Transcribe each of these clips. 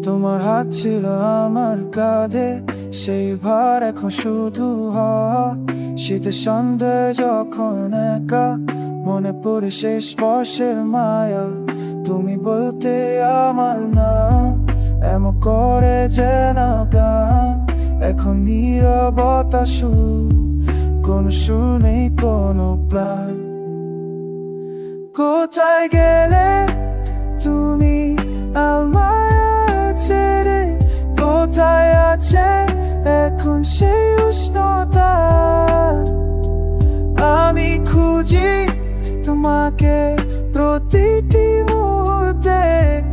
তোমার হাত ছিল আমার কাঁধে, সেই ভার এখন শুধু শীতের সন্ধ্যায় যখন একা মনে পড়ে সেই স্পর্শের মায়া। তুমি বলতে আমার না এমন করে যেন গান, এখন নীরবতা সুর, কোনো সুর নেই কোনো প্রাণ। কোথায় গেলে তুমি আমায় ছেড়ে, কোথায় আছে এখন সেই উষ্ণতা? আমি খুঁজি তোমাকে প্রতিটি মুহূর্তে,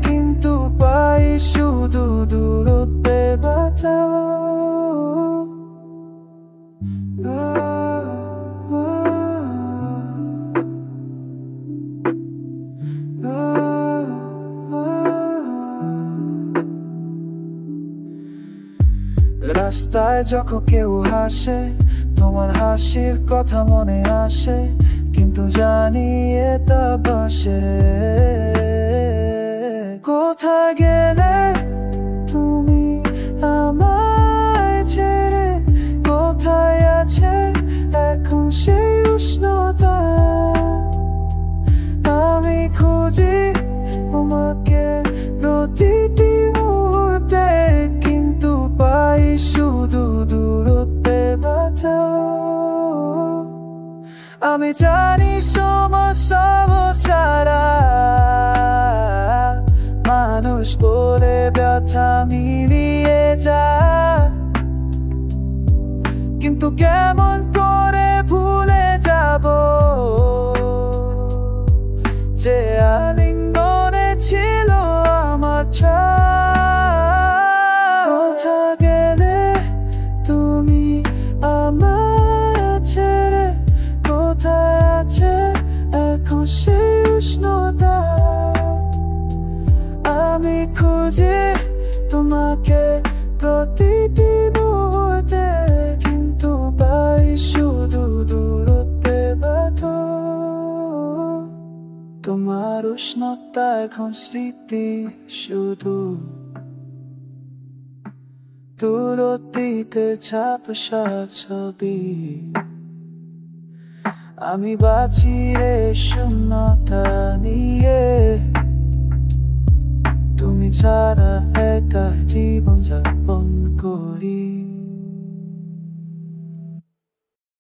কিন্তু পাই শুধু দূরত্বে ব্যথা। রাস্তায় যখন কেউ হাসে, তোমার হাসির কথা মনে আসে, কিন্তু জানি এটা বাসে। কোথায় গেলে তুমি আমায় ছেড়ে, কোথায় আছে এখন সেই উষ্ণতা? আমি খুঁজি তোমাকে প্রতিটি মুহূর্তে, কিন্তু পাই শুধু দূরত্বে ব্যথা। আমি জানি সমস্যারা মানুষ বলে ব্যথা মিলিয়ে যায়, কিন্তু কেমন করে ভুলে যাব যে আলিঙ্গনে ছিল আমার ছায়া। কোথায় গেলে তুমি আমায় ছেড়ে, কোথায় আছে এখন সেই উষ্ণতা? আমি খুঁজি তোমাকে প্রতিটি মুহূর্তে, কিন্তু পাই শুধু দূরত্বে ব্যথা। তোমার উষ্ণতা এখন স্মৃতি শুধু, দূর অতীতের ঝাপসা ছবি। আমি বাঁচি রে শূন্যতা নিয়ে, তুমি ছাড়া একা জীবন।